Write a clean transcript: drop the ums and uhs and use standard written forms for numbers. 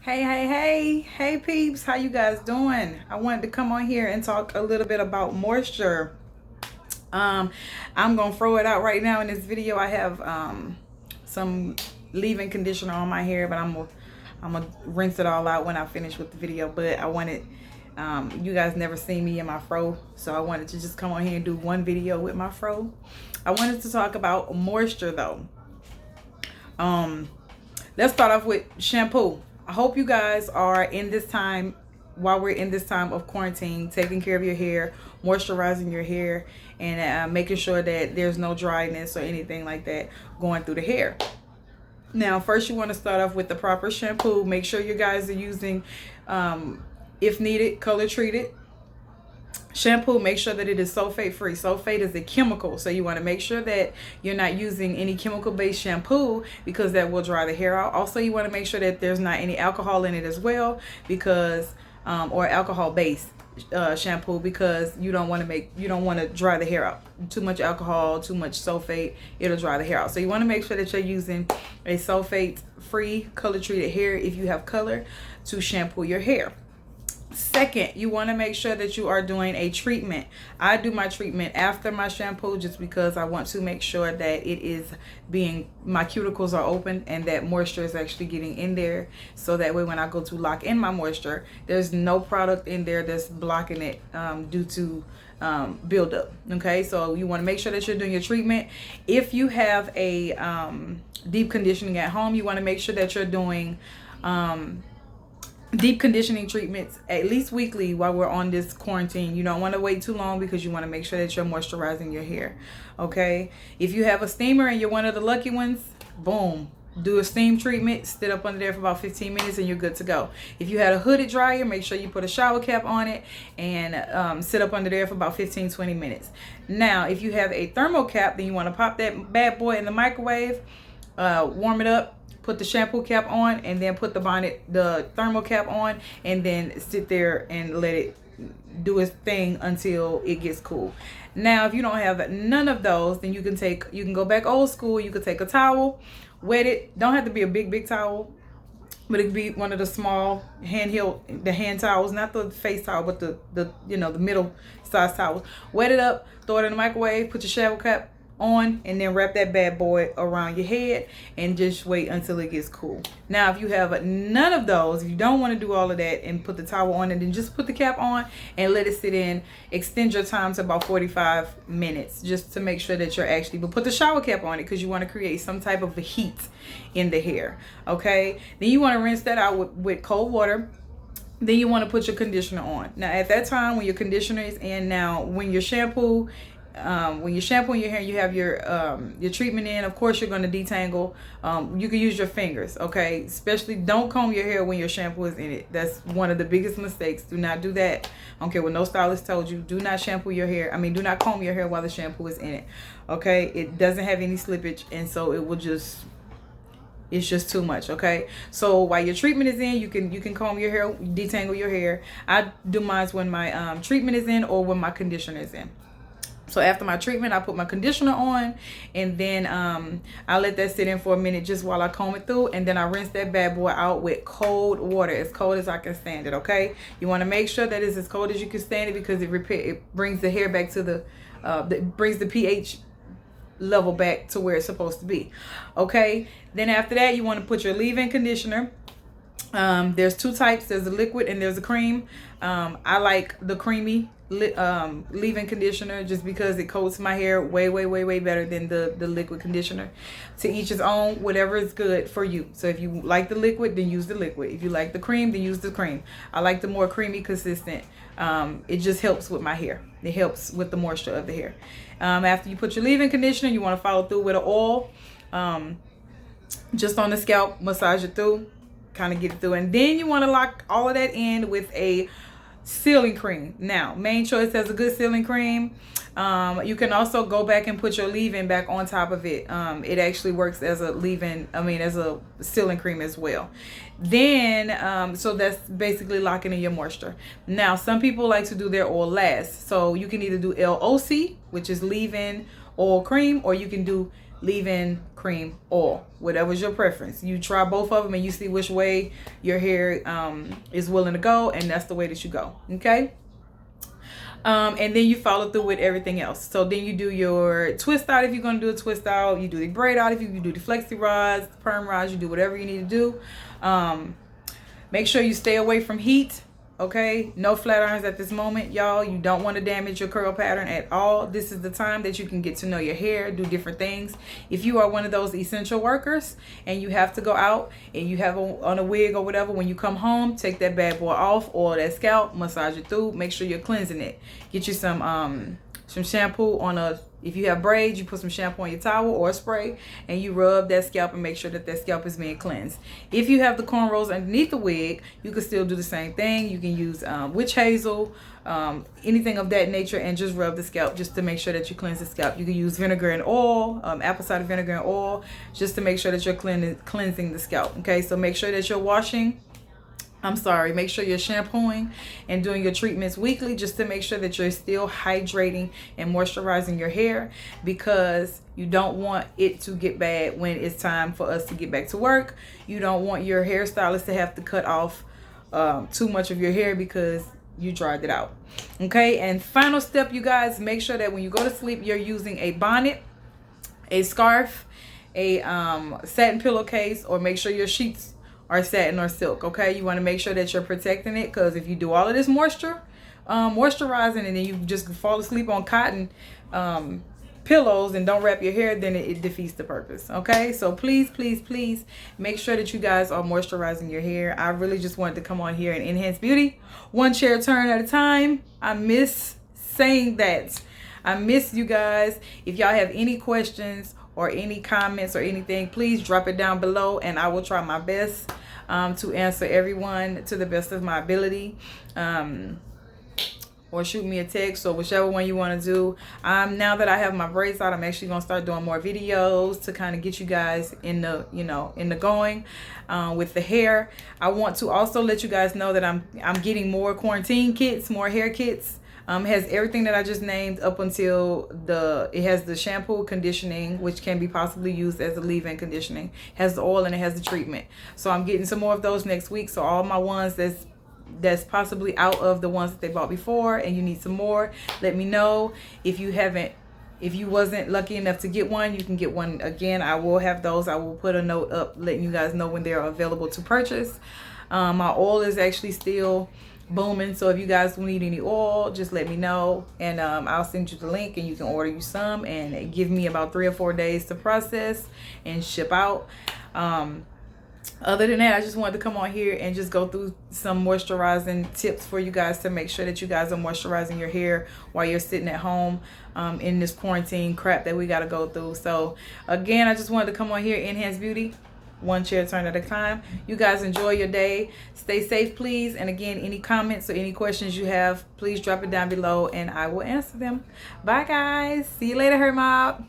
Hey peeps, how you guys doing? I wanted to come on here and talk a little bit about moisture. Um, I'm gonna throw it out right now in this video. I have some leave-in conditioner on my hair, but I'm gonna rinse it all out when I finish with the video. But I wanted you guys never seen me in my fro, so I wanted to just come on here and do one video with my fro. I wanted to talk about moisture though. Um, let's start off with shampoo. I hope you guys are in this time, while we're in this time of quarantine, taking care of your hair, moisturizing your hair, and making sure that there's no dryness or anything like that going through the hair. Now, first you want to start off with the proper shampoo. Make sure you guys are using, if needed, color treated shampoo. Make sure that it is sulfate free. Sulfate is a chemical, so you want to make sure that you're not using any chemical based shampoo, because that will dry the hair out. Also, you want to make sure that there's not any alcohol in it as well, because or alcohol based shampoo, because you don't want to dry the hair out. Too much alcohol, too much sulfate, it'll dry the hair out. So you want to make sure that you're using a sulfate free color treated hair, if you have color, to shampoo your hair. Second, you want to make sure that you are doing a treatment. I do my treatment after my shampoo, just because I want to make sure that it is my cuticles are open and that moisture is actually getting in there, so that way when I go to lock in my moisture, there's no product in there that's blocking it due to buildup. Okay, so you want to make sure that you're doing your treatment. If you have a deep conditioning at home, you want to make sure that you're doing deep conditioning treatments at least weekly while we're on this quarantine. You don't want to wait too long, because you want to make sure that you're moisturizing your hair. Okay, if you have a steamer and you're one of the lucky ones, boom, do a steam treatment, sit up under there for about 15 minutes and you're good to go. If you had a hooded dryer, make sure you put a shower cap on it and sit up under there for about 15-20 minutes. Now, if you have a thermal cap, then you want to pop that bad boy in the microwave, warm it up, put the shampoo cap on, and then put the thermal cap on, and then sit there and let it do its thing until it gets cool. Now, if you don't have none of those, then you can go back old school. You could take a towel, wet it. Don't have to be a big towel, but it could be one of the small hand towels, not the face towel, but the middle size towels. Wet it up, throw it in the microwave, put your shower cap on, and then wrap that bad boy around your head and just wait until it gets cool. Now, if you have none of those, if you don't want to do all of that and put the towel on, and then just put the cap on and let it sit in, extend your time to about 45 minutes, just to make sure that but put the shower cap on it, because you want to create some type of heat in the hair. Okay, then you want to rinse that out with cold water. Then you want to put your conditioner on. Now, at that time when your conditioner is in, now when you're shampooing your hair, you have your treatment in. Of course, you're going to detangle. You can use your fingers. Okay, especially don't comb your hair when your shampoo is in it. That's one of the biggest mistakes. Do not do that. I don't care what no stylist told you. Do not shampoo your hair. Do not comb your hair while the shampoo is in it. Okay, it doesn't have any slippage, and so it's just too much. Okay, so while your treatment is in, you can comb your hair, detangle your hair. I do mine when my treatment is in, or when my conditioner is in. So after my treatment, I put my conditioner on, and then I let that sit in for a minute just while I comb it through, and then I rinse that bad boy out with cold water, as cold as I can stand it. Okay, you want to make sure that it's as cold as you can stand it, because it brings the hair back to brings the pH level back to where it's supposed to be. Okay, then after that, you want to put your leave-in conditioner. There's two types. There's a liquid and there's a cream. I like the creamy leave-in conditioner, just because it coats my hair way better than the liquid conditioner. To each his own, whatever is good for you. So if you like the liquid, then use the liquid. If you like the cream, then use the cream. I like the more creamy, consistent. It just helps with my hair. It helps with the moisture of the hair. After you put your leave-in conditioner, you want to follow through with an oil, just on the scalp, massage it through, kind of get it through, and then you want to lock all of that in with a sealing cream. Now, Main Choice has a good sealing cream. You can also go back and put your leave-in back on top of it. It actually works as a leave-in, as a sealing cream as well. Then, so that's basically locking in your moisture. Now, some people like to do their oil last. So you can either do l.o.c, which is leave-in oil cream, or you can do leave-in cream oil, whatever's your preference. You try both of them and you see which way your hair is willing to go, and that's the way that you go. Okay. And then you follow through with everything else. So then you do your twist out if you're going to do a twist out. You do the braid out if you do the flexi rods, perm rods. You do whatever you need to do. Make sure you stay away from heat. Okay, no flat irons at this moment, y'all. You don't want to damage your curl pattern at all. This is the time that you can get to know your hair, do different things. If you are one of those essential workers and you have to go out and you have on a wig or whatever, when you come home, take that bad boy off, oil that scalp, massage it through, make sure you're cleansing it. Get you some shampoo on if you have braids, you put some shampoo on your towel or a spray and you rub that scalp and make sure that scalp is being cleansed. If you have the cornrows underneath the wig, you can still do the same thing. You can use witch hazel, anything of that nature, and just rub the scalp just to make sure that you cleanse the scalp. You can use vinegar and oil, apple cider vinegar and oil, just to make sure that you're cleansing the scalp. Okay, so make sure that you're make sure you're shampooing and doing your treatments weekly, just to make sure that you're still hydrating and moisturizing your hair, because you don't want it to get bad when it's time for us to get back to work. You don't want your hairstylist to have to cut off too much of your hair because you dried it out. Okay, and final step, you guys, make sure that when you go to sleep, you're using a bonnet, a scarf, a satin pillowcase, or make sure your sheets are satin or silk. Okay, you want to make sure that you're protecting it, because if you do all of this moisturizing and then you just fall asleep on cotton pillows and don't wrap your hair, then it defeats the purpose. Okay, so please make sure that you guys are moisturizing your hair. I really just wanted to come on here and enhance beauty one chair turn at a time. I miss saying that. I miss you guys. If y'all have any questions or any comments or anything, please drop it down below and I will try my best to answer everyone to the best of my ability. Or shoot me a text, or whichever one you want to do. Now that I have my braids out, I'm actually gonna start doing more videos to kind of get you guys in the going with the hair. I want to also let you guys know that I'm getting more quarantine kits, more hair kits. Has everything that I just named up until it has the shampoo, conditioning, which can be possibly used as a leave-in conditioning, has the oil, and it has the treatment. So I'm getting some more of those next week. So all my ones that's possibly out of the ones that they bought before and you need some more, let me know. If you wasn't lucky enough to get one, you can get one again. I will have those. I will put a note up letting you guys know when they're available to purchase. My oil is actually still booming, so if you guys need any oil, just let me know and I'll send you the link and you can order you some, and give me about 3 or 4 days to process and ship out. Other than that, I just wanted to come on here and just go through some moisturizing tips for you guys to make sure that you guys are moisturizing your hair while you're sitting at home in this quarantine crap that we got to go through. So again, I just wanted to come on here, enhance beauty one chair turn at a time. You guys enjoy your day. Stay safe, please. And again, any comments or any questions you have, please drop it down below and I will answer them. Bye, guys. See you later, Hair Mob.